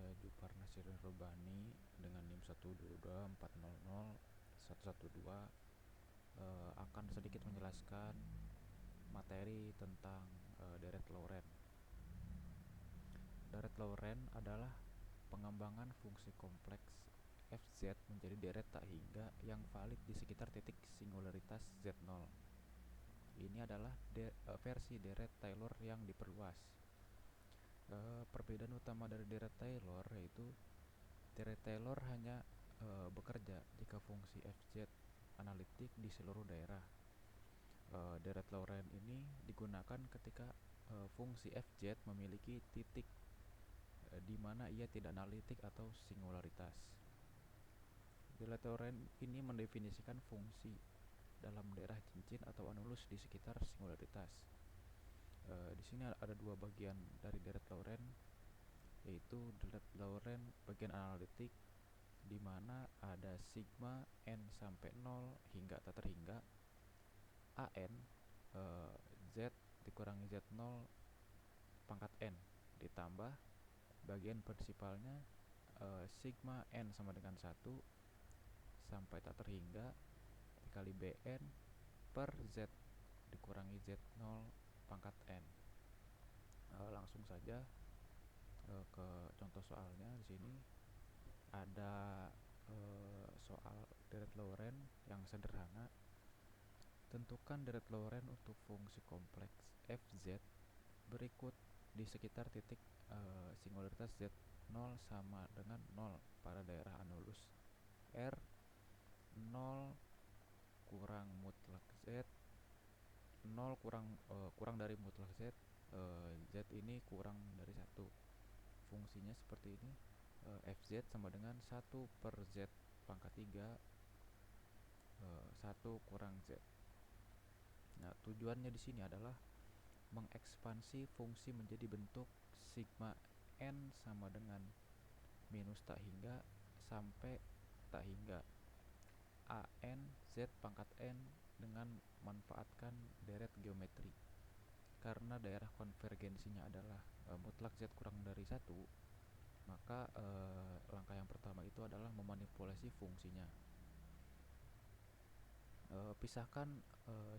saya Jupar Nasirin Robani dengan NIM 122400112 akan sedikit menjelaskan materi tentang deret Laurent. Deret Laurent adalah pengembangan fungsi kompleks fz menjadi deret tak hingga yang valid di sekitar titik singularitas z0. Ini adalah versi deret Taylor yang diperluas. Perbedaan utama dari deret Taylor yaitu deret Taylor hanya bekerja jika fungsi fz analitik di seluruh daerah. Deret Laurent ini digunakan ketika fungsi fz memiliki titik di mana ia tidak analitik atau singularitas. Deret Laurent ini mendefinisikan fungsi dalam daerah cincin atau anulus di sekitar singularitas. Di sini ada dua bagian dari deret Laurent, yaitu deret Laurent bagian analitik di mana ada sigma n sampai 0 hingga tak terhingga an z dikurangi z0 pangkat n ditambah bagian prinsipalnya sigma n sama dengan 1 sampai tak terhingga dikali bn per z dikurangi z0 pangkat n. Langsung saja ke contoh soalnya. Di sini ada soal deret Laurent yang sederhana. Tentukan deret Laurent untuk fungsi kompleks fz berikut di sekitar titik singularitas z0 sama dengan 0 pada daerah anulus r 0 kurang mutlak z 0 kurang dari mutlak z, z ini kurang dari 1. Fungsinya seperti ini, fz sama dengan 1 per z pangkat 3 1 kurang z. Nah, tujuannya di sini adalah mengekspansi fungsi menjadi bentuk sigma n sama dengan minus tak hingga sampai tak hingga an z pangkat n dengan manfaatkan deret geometri. Karena daerah konvergensinya adalah mutlak z kurang dari 1, maka langkah yang pertama itu adalah memanipulasi fungsinya. Pisahkan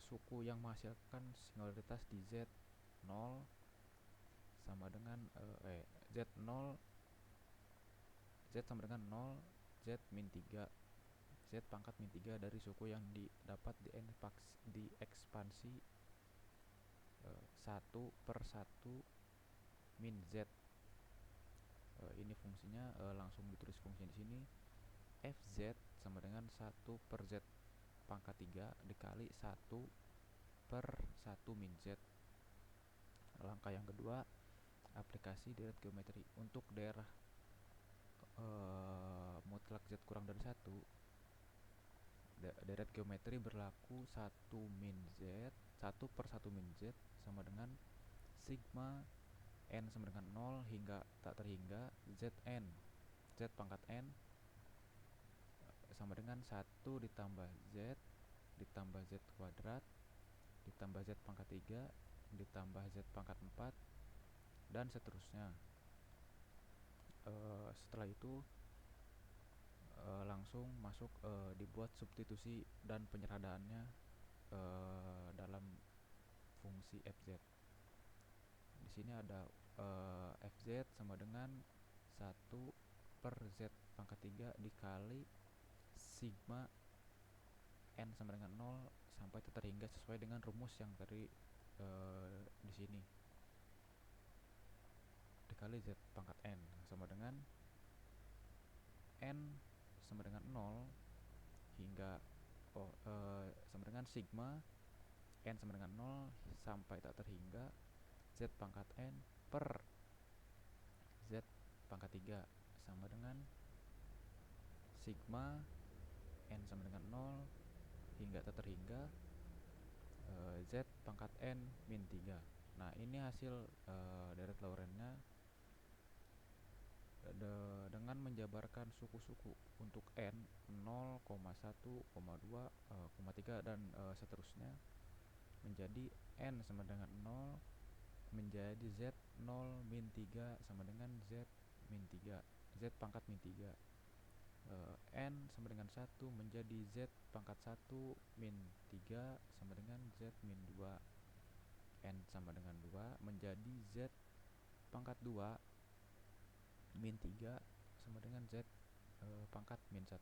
suku yang menghasilkan singularitas di z0 sama dengan z0 z sama dengan 0 z min 3 z pangkat min 3 dari suku yang didapat di ekspansi 1 per 1 min z. Ini fungsinya langsung ditulis fungsinya di sini. Fz sama dengan 1 per z pangkat 3 dikali 1 per 1 min z. Langkah yang kedua, aplikasi deret geometri. Untuk daerah mutlak z kurang dari 1, deret geometri berlaku 1 min z 1 per 1 min z sama dengan sigma n sama dengan 0 hingga tak terhingga zn z pangkat n sama dengan 1 ditambah z ditambah z kuadrat ditambah z pangkat 3 ditambah z pangkat 4 dan seterusnya. Setelah itu langsung masuk dibuat substitusi dan penyeradaannya dalam fungsi fz. Di sini ada fz sama dengan 1 per z pangkat 3 dikali sigma n sama dengan 0 sampai terhingga sesuai dengan rumus yang tadi di sini, dikali z pangkat n sama dengan n sama dengan 0 hingga sama dengan sigma n sama dengan 0 sampai tak terhingga z pangkat n per z pangkat 3 sama dengan sigma n sama dengan 0 hingga tak terhingga z pangkat n min 3. Nah, ini hasil deret Laurentnya dengan menjabarkan suku-suku untuk n 0, 1, 2, 3 dan seterusnya menjadi n sama dengan 0 menjadi z 0 min 3 sama dengan z min 3, Z pangkat min 3. N sama dengan 1 menjadi Z pangkat 1 min 3 sama dengan Z min 2. N sama dengan 2 menjadi Z pangkat 2 min 3 sama dengan Z pangkat min 1.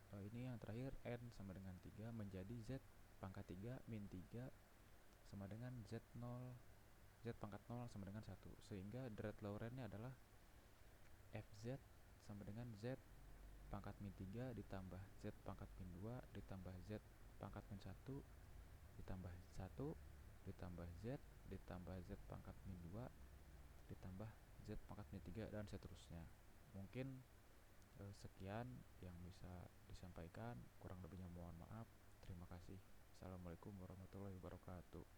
Ini yang terakhir, N sama dengan 3 menjadi Z pangkat 3 min 3 sama dengan Z0, Z pangkat 0 sama dengan 1. Sehingga derajat Lorentz-nya adalah Fz sama dengan Z pangkat min 3 ditambah Z pangkat min 2 ditambah Z pangkat min 1 ditambah 1 ditambah Z ditambah Z pangkat min 2 ditambah Z pangkat min 3 dan seterusnya. Mungkin sekian yang bisa disampaikan, kurang lebihnya mohon maaf. Terima kasih. Assalamualaikum warahmatullahi wabarakatuh.